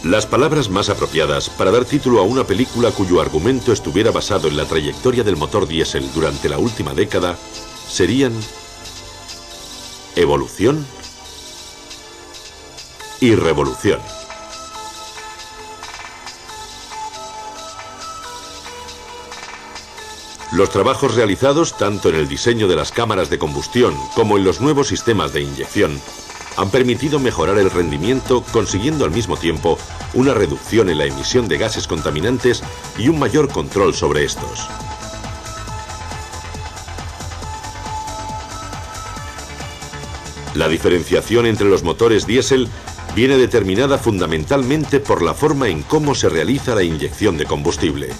Las palabras más apropiadas para dar título a una película cuyo argumento estuviera basado en la trayectoria del motor diésel durante la última década serían evolución y revolución. Los trabajos realizados tanto en el diseño de las cámaras de combustión como en los nuevos sistemas de inyección han permitido mejorar el rendimiento, consiguiendo al mismo tiempo una reducción en la emisión de gases contaminantes y un mayor control sobre estos. La diferenciación entre los motores diésel viene determinada fundamentalmente por la forma en cómo se realiza la inyección de combustible.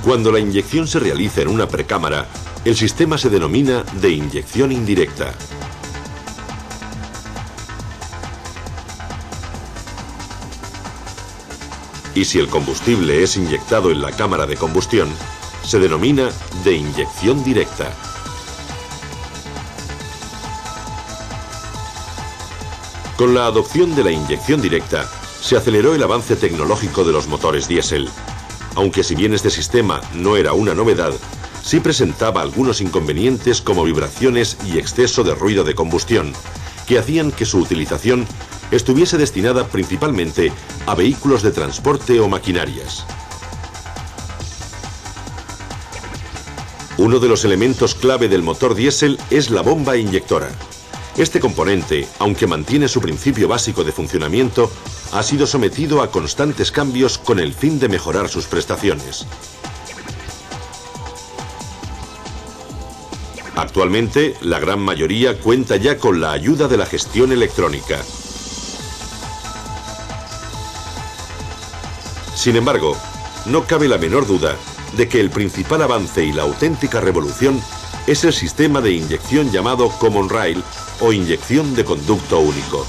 Cuando la inyección se realiza en una precámara, el sistema se denomina de inyección indirecta. Y si el combustible es inyectado en la cámara de combustión, se denomina de inyección directa. Con la adopción de la inyección directa, se aceleró el avance tecnológico de los motores diésel. Aunque si bien este sistema no era una novedad, sí presentaba algunos inconvenientes como vibraciones y exceso de ruido de combustión, que hacían que su utilización estuviese destinada principalmente a vehículos de transporte o maquinarias. Uno de los elementos clave del motor diésel es la bomba inyectora. Este componente, aunque mantiene su principio básico de funcionamiento, ha sido sometido a constantes cambios con el fin de mejorar sus prestaciones. Actualmente, la gran mayoría cuenta ya con la ayuda de la gestión electrónica. Sin embargo, no cabe la menor duda de que el principal avance y la auténtica revolución es el sistema de inyección llamado Common Rail o inyección de conducto único.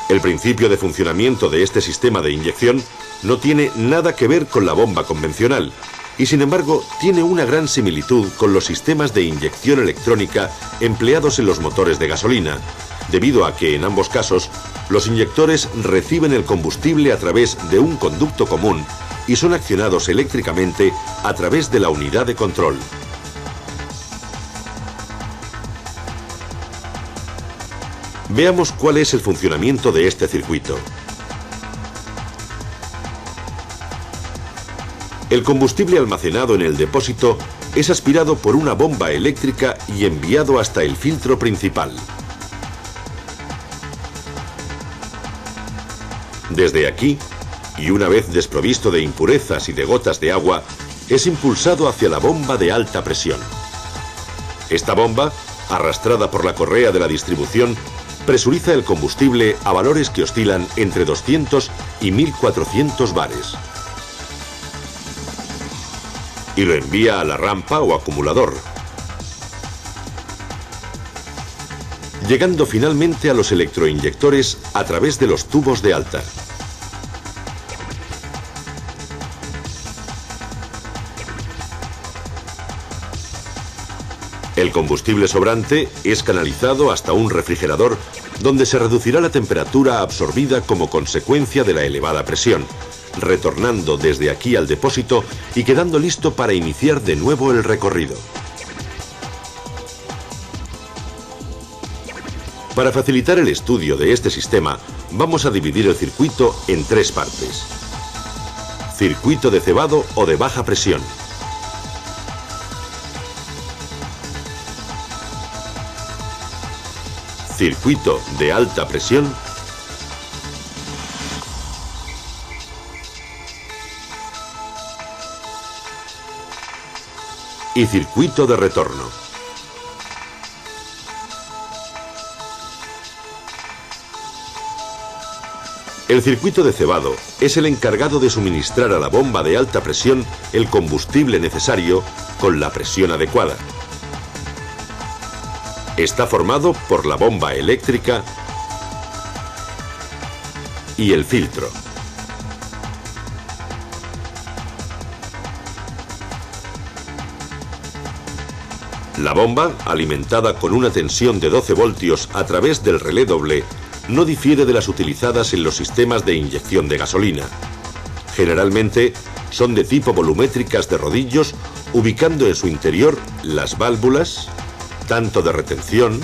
El principio de funcionamiento de este sistema de inyección no tiene nada que ver con la bomba convencional y sin embargo tiene una gran similitud con los sistemas de inyección electrónica empleados en los motores de gasolina, debido a que en ambos casos los inyectores reciben el combustible a través de un conducto común y son accionados eléctricamente a través de la unidad de control. Veamos cuál es el funcionamiento de este circuito. El combustible almacenado en el depósito es aspirado por una bomba eléctrica y enviado hasta el filtro principal. Desde aquí, y una vez desprovisto de impurezas y de gotas de agua, es impulsado hacia la bomba de alta presión. Esta bomba, arrastrada por la correa de la distribución, presuriza el combustible a valores que oscilan entre 200 y 1400 bares. Y lo envía a la rampa o acumulador, llegando finalmente a los electroinyectores a través de los tubos de alta. El combustible sobrante es canalizado hasta un refrigerador donde se reducirá la temperatura absorbida como consecuencia de la elevada presión, retornando desde aquí al depósito y quedando listo para iniciar de nuevo el recorrido. Para facilitar el estudio de este sistema, vamos a dividir el circuito en tres partes. Circuito de cebado o de baja presión. Circuito de alta presión y circuito de retorno. El circuito de cebado es el encargado de suministrar a la bomba de alta presión el combustible necesario con la presión adecuada. Está formado por la bomba eléctrica y el filtro. La bomba, alimentada con una tensión de 12 voltios a través del relé doble, no difiere de las utilizadas en los sistemas de inyección de gasolina. Generalmente son de tipo volumétricas de rodillos, ubicando en su interior las válvulas, tanto de retención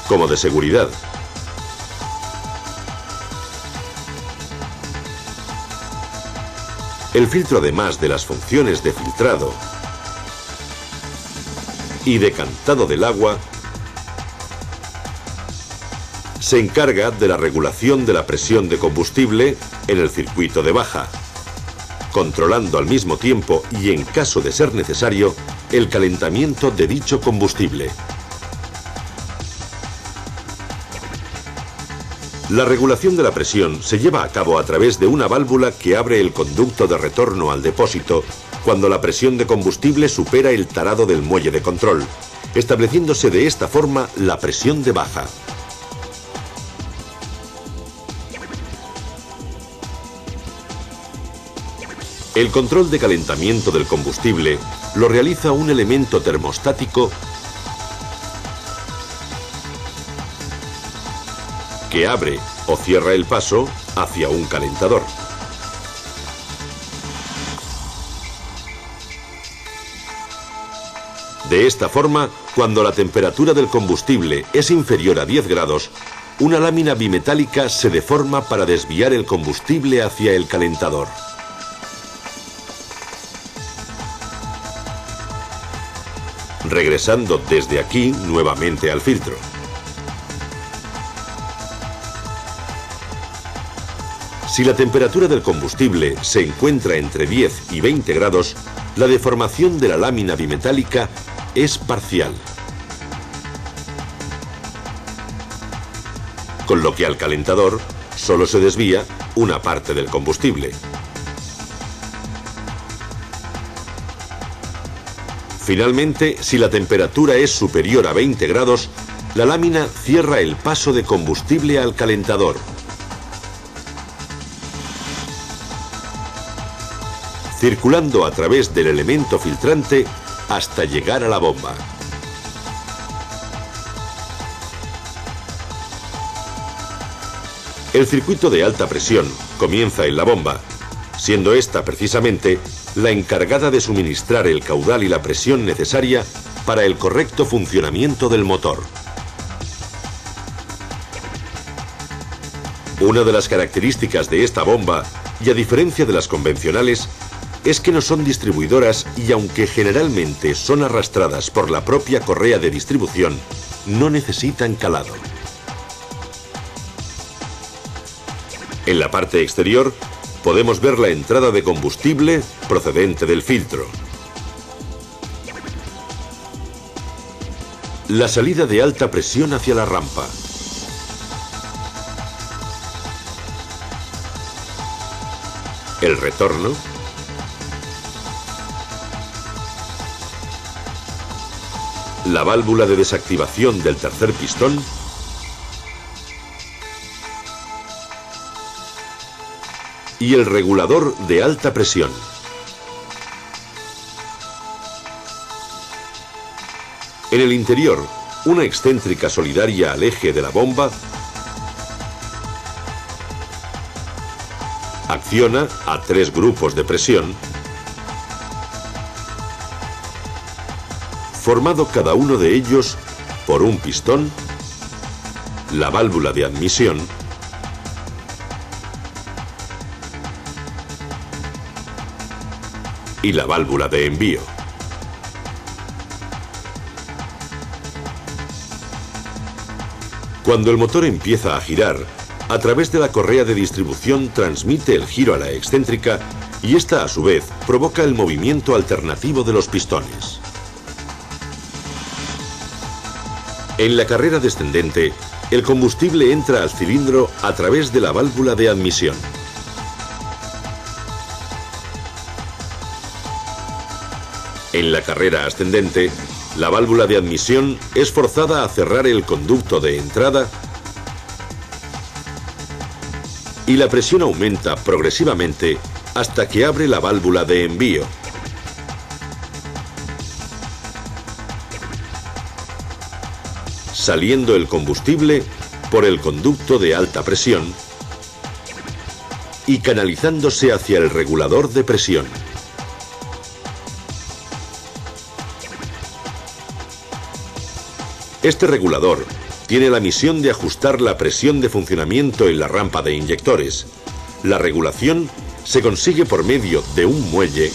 como de seguridad. El filtro, además de las funciones de filtrado y decantado del agua, se encarga de la regulación de la presión de combustible en el circuito de baja, controlando al mismo tiempo y, en caso de ser necesario, el calentamiento de dicho combustible. La regulación de la presión se lleva a cabo a través de una válvula que abre el conducto de retorno al depósito cuando la presión de combustible supera el tarado del muelle de control, estableciéndose de esta forma la presión de baja. El control de calentamiento del combustible lo realiza un elemento termostático que abre o cierra el paso hacia un calentador. De esta forma, cuando la temperatura del combustible es inferior a 10 grados, una lámina bimetálica se deforma para desviar el combustible hacia el calentador. Regresando desde aquí nuevamente al filtro. Si la temperatura del combustible se encuentra entre 10 y 20 grados, la deformación de la lámina bimetálica es parcial, con lo que al calentador solo se desvía una parte del combustible. Finalmente, si la temperatura es superior a 20 grados, la lámina cierra el paso de combustible al calentador. Circulando a través del elemento filtrante hasta llegar a la bomba. El circuito de alta presión comienza en la bomba, siendo esta precisamente la encargada de suministrar el caudal y la presión necesaria para el correcto funcionamiento del motor. Una de las características de esta bomba, y a diferencia de las convencionales, es que no son distribuidoras y, aunque generalmente son arrastradas por la propia correa de distribución, no necesitan calado. En la parte exterior podemos ver la entrada de combustible procedente del filtro, la salida de alta presión hacia la rampa, el retorno, la válvula de desactivación del tercer pistón y el regulador de alta presión. En el interior, una excéntrica solidaria al eje de la bomba acciona a 3 grupos de presión, formado cada uno de ellos por un pistón, la válvula de admisión y la válvula de envío. Cuando el motor empieza a girar, a través de la correa de distribución transmite el giro a la excéntrica y esta, a su vez, provoca el movimiento alternativo de los pistones. En la carrera descendente, el combustible entra al cilindro a través de la válvula de admisión. En la carrera ascendente, la válvula de admisión es forzada a cerrar el conducto de entrada y la presión aumenta progresivamente hasta que abre la válvula de envío. Saliendo el combustible por el conducto de alta presión y canalizándose hacia el regulador de presión. Este regulador tiene la misión de ajustar la presión de funcionamiento en la rampa de inyectores. La regulación se consigue por medio de un muelle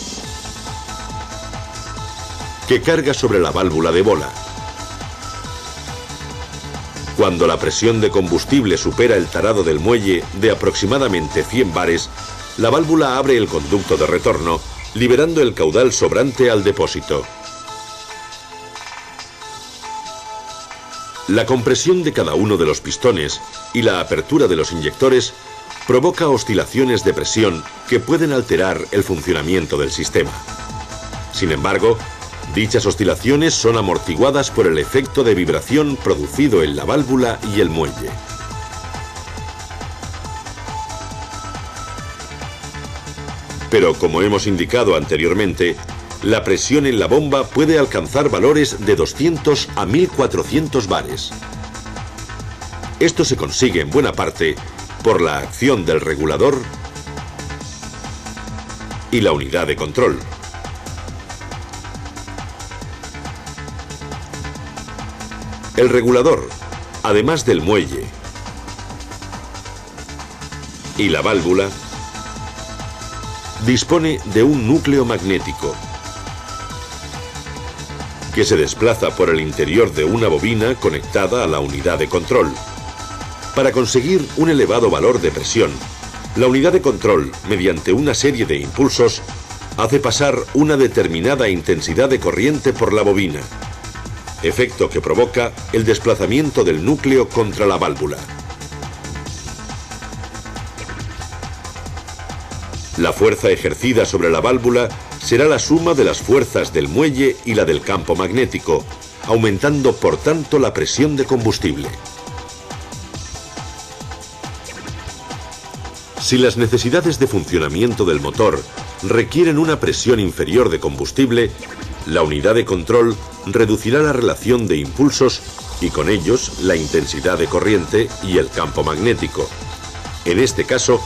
que carga sobre la válvula de bola. Cuando la presión de combustible supera el tarado del muelle de aproximadamente 100 bares, la válvula abre el conducto de retorno, liberando el caudal sobrante al depósito. La compresión de cada uno de los pistones y la apertura de los inyectores provoca oscilaciones de presión que pueden alterar el funcionamiento del sistema. Sin embargo, dichas oscilaciones son amortiguadas por el efecto de vibración producido en la válvula y el muelle. Pero como hemos indicado anteriormente, la presión en la bomba puede alcanzar valores de 200 a 1400 bares. Esto se consigue en buena parte por la acción del regulador y la unidad de control. El regulador, además del muelle y la válvula, dispone de un núcleo magnético que se desplaza por el interior de una bobina conectada a la unidad de control. Para conseguir un elevado valor de presión, la unidad de control, mediante una serie de impulsos, hace pasar una determinada intensidad de corriente por la bobina, efecto que provoca el desplazamiento del núcleo contra la válvula. La fuerza ejercida sobre la válvula será la suma de las fuerzas del muelle y la del campo magnético, aumentando por tanto la presión de combustible. Si las necesidades de funcionamiento del motor requieren una presión inferior de combustible, la unidad de control reducirá la relación de impulsos y con ellos la intensidad de corriente y el campo magnético. En este caso,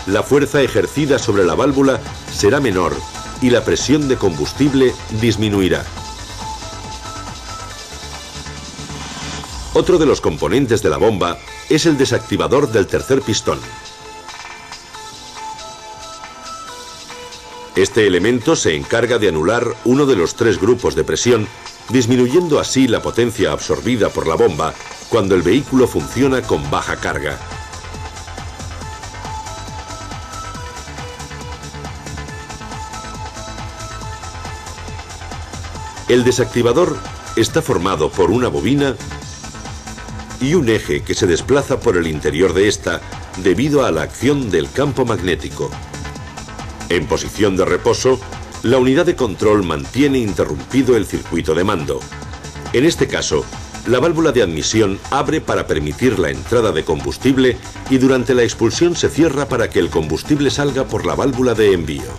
la fuerza ejercida sobre la válvula será menor y la presión de combustible disminuirá. Otro de los componentes de la bomba es el desactivador del tercer pistón. Este elemento se encarga de anular uno de los tres grupos de presión, disminuyendo así la potencia absorbida por la bomba cuando el vehículo funciona con baja carga. El desactivador está formado por una bobina y un eje que se desplaza por el interior de esta debido a la acción del campo magnético. En posición de reposo, la unidad de control mantiene interrumpido el circuito de mando. En este caso, la válvula de admisión abre para permitir la entrada de combustible y durante la expulsión se cierra para que el combustible salga por la válvula de envío.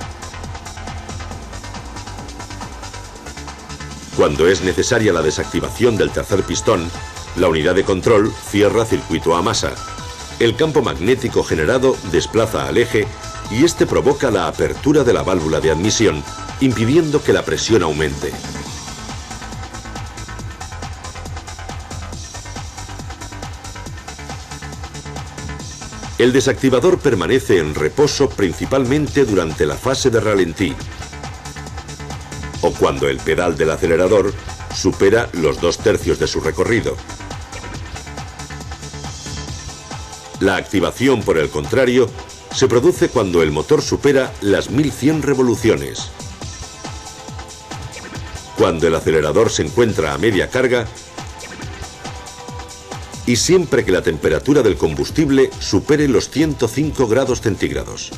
Cuando es necesaria la desactivación del tercer pistón, la unidad de control cierra circuito a masa. El campo magnético generado desplaza al eje y este provoca la apertura de la válvula de admisión, impidiendo que la presión aumente. El desactivador permanece en reposo principalmente durante la fase de ralentí o cuando el pedal del acelerador supera los 2/3 de su recorrido. La activación, por el contrario, se produce cuando el motor supera las 1100 revoluciones. Cuando el acelerador se encuentra a media carga y siempre que la temperatura del combustible supere los 105 grados centígrados.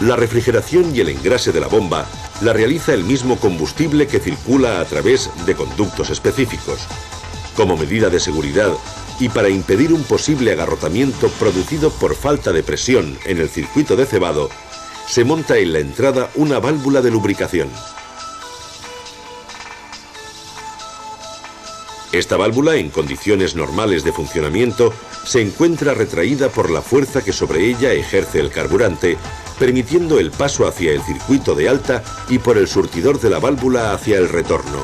La refrigeración y el engrase de la bomba la realiza el mismo combustible que circula a través de conductos específicos. Como medida de seguridad y para impedir un posible agarrotamiento producido por falta de presión en el circuito de cebado, se monta en la entrada una válvula de lubricación. Esta válvula, en condiciones normales de funcionamiento, se encuentra retraída por la fuerza que sobre ella ejerce el carburante, permitiendo el paso hacia el circuito de alta y por el surtidor de la válvula hacia el retorno.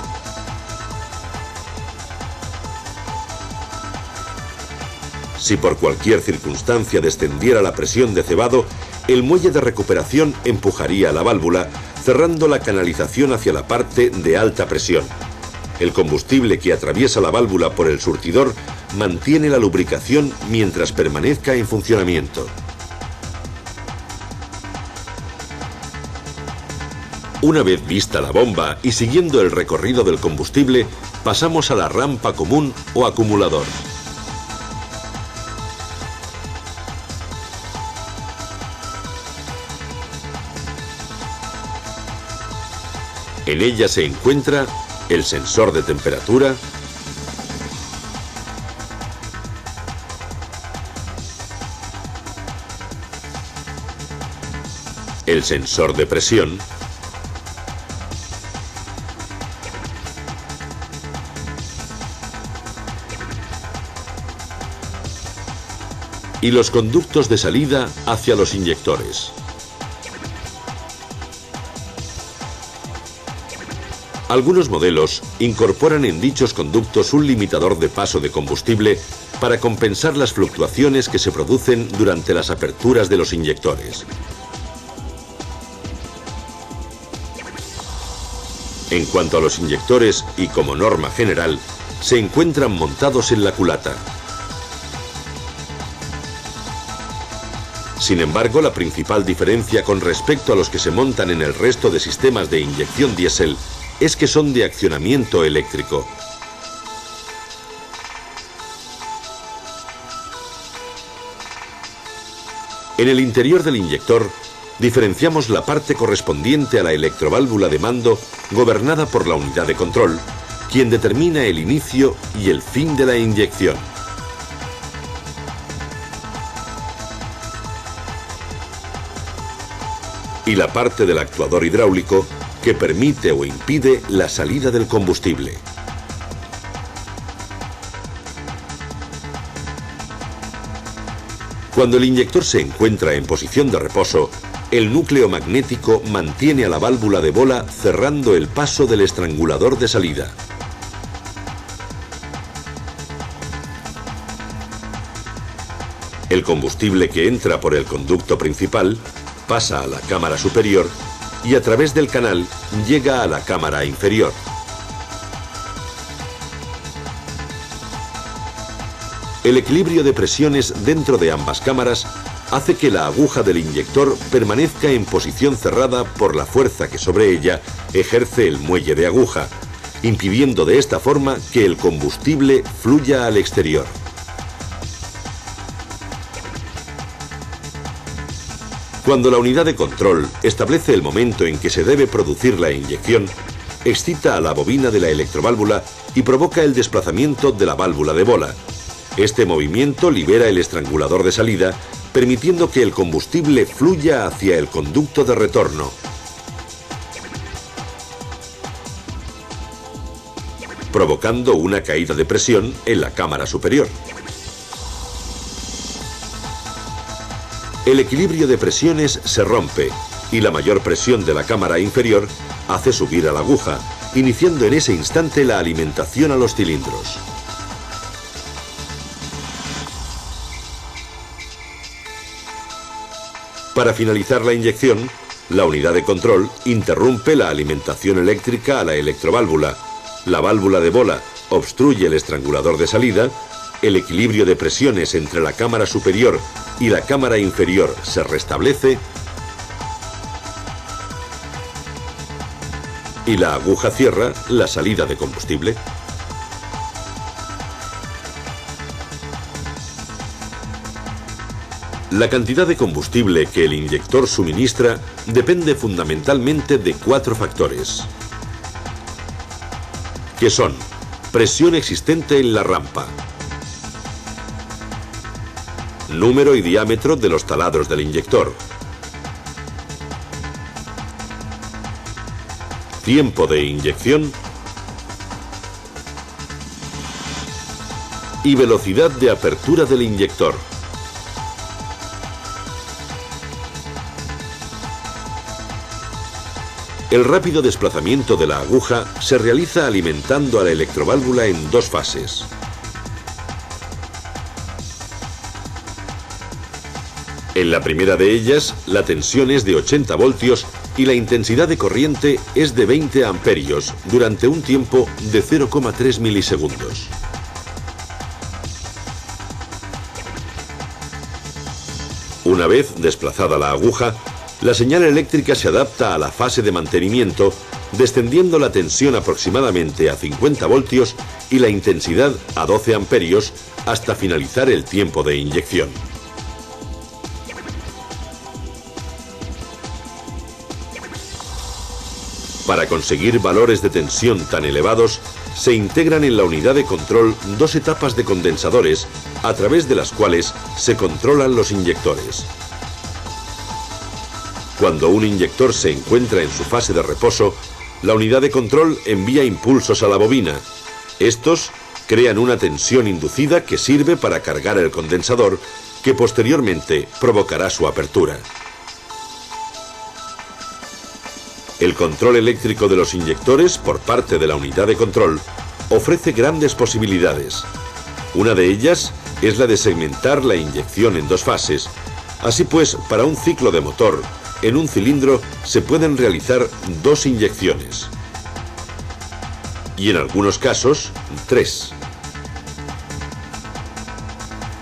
Si por cualquier circunstancia descendiera la presión de cebado, el muelle de recuperación empujaría la válvula, cerrando la canalización hacia la parte de alta presión. El combustible que atraviesa la válvula por el surtidor mantiene la lubricación mientras permanezca en funcionamiento. Una vez vista la bomba y siguiendo el recorrido del combustible, pasamos a la rampa común o acumulador. En ella se encuentra el sensor de temperatura, el sensor de presión, y los conductos de salida hacia los inyectores. Algunos modelos incorporan en dichos conductos un limitador de paso de combustible para compensar las fluctuaciones que se producen durante las aperturas de los inyectores. En cuanto a los inyectores, y como norma general, se encuentran montados en la culata. Sin embargo, la principal diferencia con respecto a los que se montan en el resto de sistemas de inyección diésel es que son de accionamiento eléctrico. En el interior del inyector diferenciamos la parte correspondiente a la electroválvula de mando gobernada por la unidad de control, quien determina el inicio y el fin de la inyección. Y la parte del actuador hidráulico que permite o impide la salida del combustible. Cuando el inyector se encuentra en posición de reposo, el núcleo magnético mantiene a la válvula de bola cerrando el paso del estrangulador de salida. El combustible que entra por el conducto principal pasa a la cámara superior y a través del canal llega a la cámara inferior. El equilibrio de presiones dentro de ambas cámaras hace que la aguja del inyector permanezca en posición cerrada por la fuerza que sobre ella ejerce el muelle de aguja, impidiendo de esta forma que el combustible fluya al exterior. Cuando la unidad de control establece el momento en que se debe producir la inyección, excita a la bobina de la electroválvula y provoca el desplazamiento de la válvula de bola. Este movimiento libera el estrangulador de salida, permitiendo que el combustible fluya hacia el conducto de retorno. Provocando una caída de presión en la cámara superior. El equilibrio de presiones se rompe y la mayor presión de la cámara inferior hace subir a la aguja, iniciando en ese instante la alimentación a los cilindros. Para finalizar la inyección, la unidad de control interrumpe la alimentación eléctrica a la electroválvula, la válvula de bola obstruye el estrangulador de salida, el equilibrio de presiones entre la cámara superior y la cámara inferior se restablece y la aguja cierra la salida de combustible. La cantidad de combustible que el inyector suministra depende fundamentalmente de 4 factores, que son: presión existente en la rampa, número y diámetro de los taladros del inyector, tiempo de inyección y velocidad de apertura del inyector. El rápido desplazamiento de la aguja se realiza alimentando a la electroválvula en dos fases. En la primera de ellas, la tensión es de 80 voltios y la intensidad de corriente es de 20 amperios durante un tiempo de 0,3 milisegundos. Una vez desplazada la aguja, la señal eléctrica se adapta a la fase de mantenimiento, descendiendo la tensión aproximadamente a 50 voltios y la intensidad a 12 amperios hasta finalizar el tiempo de inyección. Para conseguir valores de tensión tan elevados, se integran en la unidad de control dos etapas de condensadores, a través de las cuales se controlan los inyectores. Cuando un inyector se encuentra en su fase de reposo, la unidad de control envía impulsos a la bobina. Estos crean una tensión inducida que sirve para cargar el condensador, que posteriormente provocará su apertura. El control eléctrico de los inyectores por parte de la unidad de control ofrece grandes posibilidades. Una de ellas es la de segmentar la inyección en dos fases. Así pues, para un ciclo de motor, en un cilindro se pueden realizar dos inyecciones. Y en algunos casos, tres.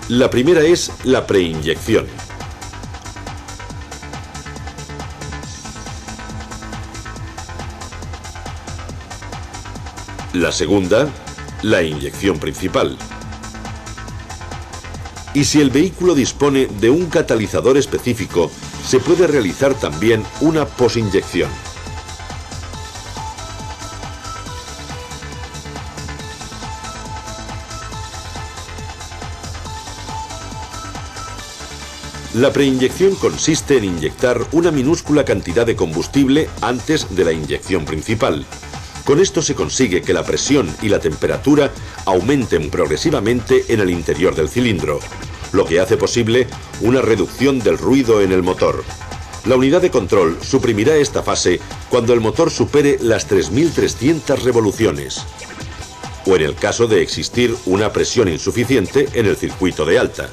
La primera es la preinyección. La segunda, la inyección principal. Y si el vehículo dispone de un catalizador específico, se puede realizar también una posinyección. La preinyección consiste en inyectar una minúscula cantidad de combustible antes de la inyección principal. Con esto se consigue que la presión y la temperatura aumenten progresivamente en el interior del cilindro, lo que hace posible una reducción del ruido en el motor. La unidad de control suprimirá esta fase cuando el motor supere las 3.300 revoluciones, o en el caso de existir una presión insuficiente en el circuito de alta.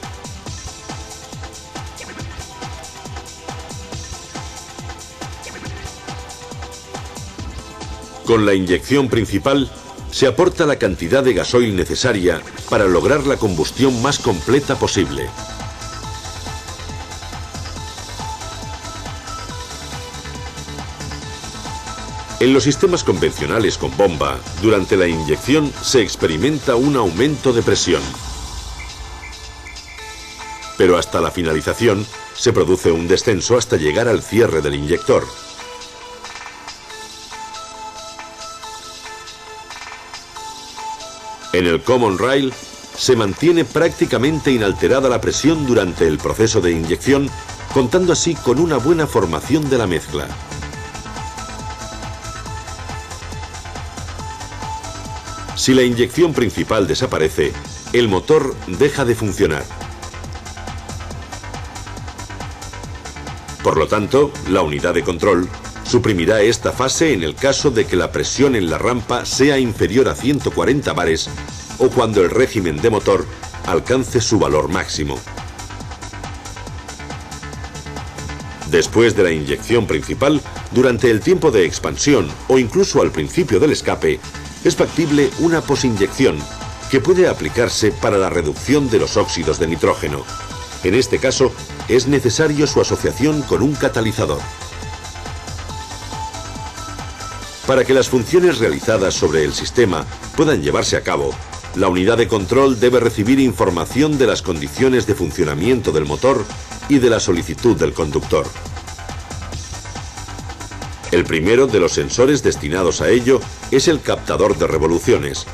Con la inyección principal se aporta la cantidad de gasoil necesaria para lograr la combustión más completa posible. En los sistemas convencionales con bomba, durante la inyección se experimenta un aumento de presión. Pero hasta la finalización se produce un descenso hasta llegar al cierre del inyector. En el common rail se mantiene prácticamente inalterada la presión durante el proceso de inyección, contando así con una buena formación de la mezcla. Si la inyección principal desaparece, el motor deja de funcionar. Por lo tanto, la unidad de control suprimirá esta fase en el caso de que la presión en la rampa sea inferior a 140 bares o cuando el régimen de motor alcance su valor máximo. Después de la inyección principal, durante el tiempo de expansión o incluso al principio del escape, es factible una posinyección que puede aplicarse para la reducción de los óxidos de nitrógeno. En este caso, es necesario su asociación con un catalizador. Para que las funciones realizadas sobre el sistema puedan llevarse a cabo, la unidad de control debe recibir información de las condiciones de funcionamiento del motor y de la solicitud del conductor. El primero de los sensores destinados a ello es el captador de revoluciones.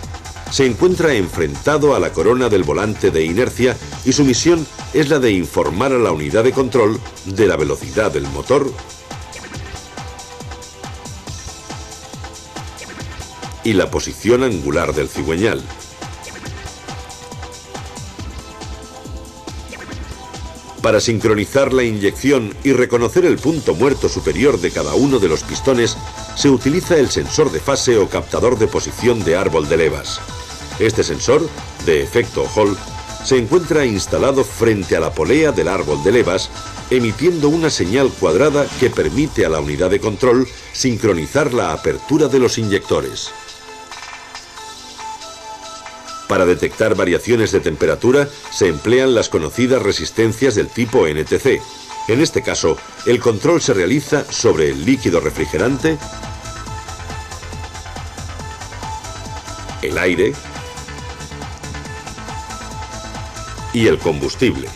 se encuentra enfrentado a la corona del volante de inercia y su misión es la de informar a la unidad de control de la velocidad del motor y la posición angular del cigüeñal. Para sincronizar la inyección y reconocer el punto muerto superior de cada uno de los pistones, se utiliza el sensor de fase o captador de posición de árbol de levas. Este sensor, de efecto Hall, se encuentra instalado frente a la polea del árbol de levas, emitiendo una señal cuadrada que permite a la unidad de control sincronizar la apertura de los inyectores. Para detectar variaciones de temperatura se emplean las conocidas resistencias del tipo NTC. En este caso, el control se realiza sobre el líquido refrigerante, el aire y el combustible.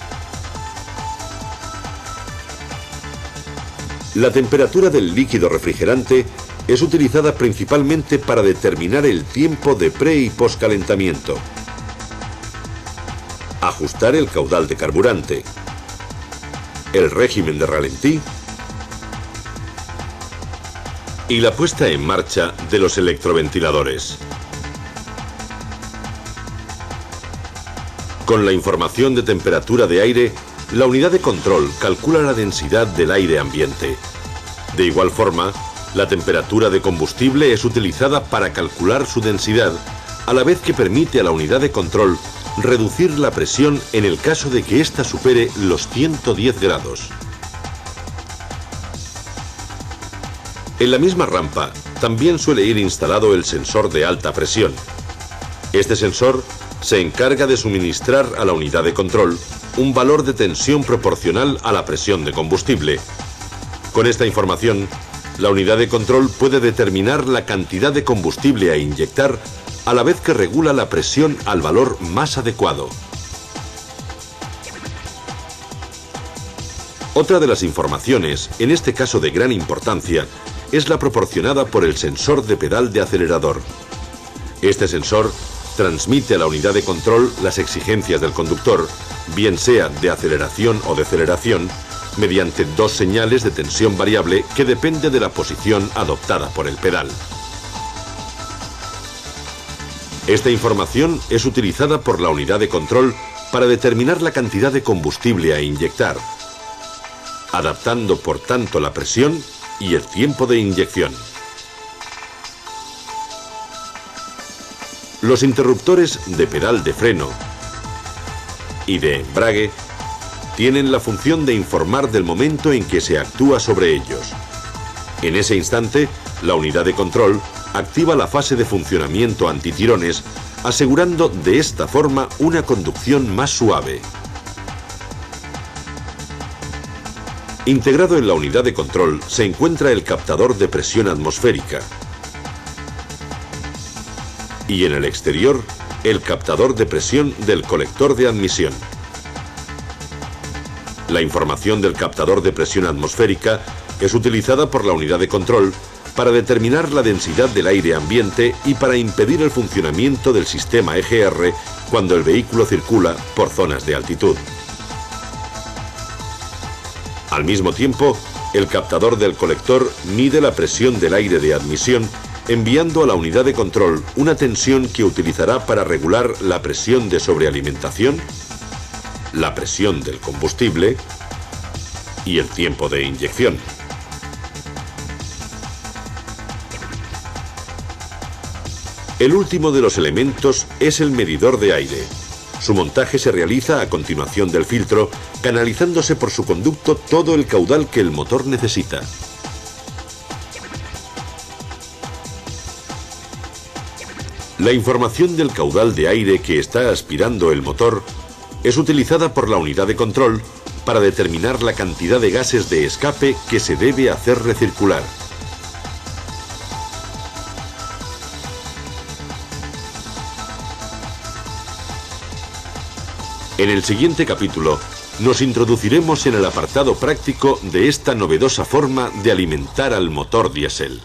La temperatura del líquido refrigerante es utilizada principalmente para determinar el tiempo de pre- y postcalentamiento, ajustar el caudal de carburante, el régimen de ralentí y la puesta en marcha de los electroventiladores. Con la información de temperatura de aire, la unidad de control calcula la densidad del aire ambiente. De igual forma, la temperatura de combustible es utilizada para calcular su densidad, a la vez que permite a la unidad de control reducir la presión en el caso de que ésta supere los 110 grados. En la misma rampa también suele ir instalado el sensor de alta presión. Este sensor se encarga de suministrar a la unidad de control un valor de tensión proporcional a la presión de combustible. Con esta información, la unidad de control puede determinar la cantidad de combustible a inyectar, a la vez que regula la presión al valor más adecuado. Otra de las informaciones, en este caso de gran importancia, es la proporcionada por el sensor de pedal de acelerador. Este sensor transmite a la unidad de control las exigencias del conductor, bien sea de aceleración o deceleración, mediante dos señales de tensión variable que depende de la posición adoptada por el pedal. Esta información es utilizada por la unidad de control para determinar la cantidad de combustible a inyectar, adaptando por tanto la presión y el tiempo de inyección. Los interruptores de pedal de freno y de embrague tienen la función de informar del momento en que se actúa sobre ellos. En ese instante, la unidad de control activa la fase de funcionamiento antitirones, asegurando de esta forma una conducción más suave. Integrado en la unidad de control se encuentra el captador de presión atmosférica y en el exterior el captador de presión del colector de admisión. La información del captador de presión atmosférica es utilizada por la unidad de control para determinar la densidad del aire ambiente y para impedir el funcionamiento del sistema EGR cuando el vehículo circula por zonas de altitud. Al mismo tiempo, el captador del colector mide la presión del aire de admisión, enviando a la unidad de control una tensión que utilizará para regular la presión de sobrealimentación, la presión del combustible y el tiempo de inyección. El último de los elementos es el medidor de aire. Su montaje se realiza a continuación del filtro, canalizándose por su conducto todo el caudal que el motor necesita. La información del caudal de aire que está aspirando el motor es utilizada por la unidad de control para determinar la cantidad de gases de escape que se debe hacer recircular. En el siguiente capítulo nos introduciremos en el apartado práctico de esta novedosa forma de alimentar al motor diésel.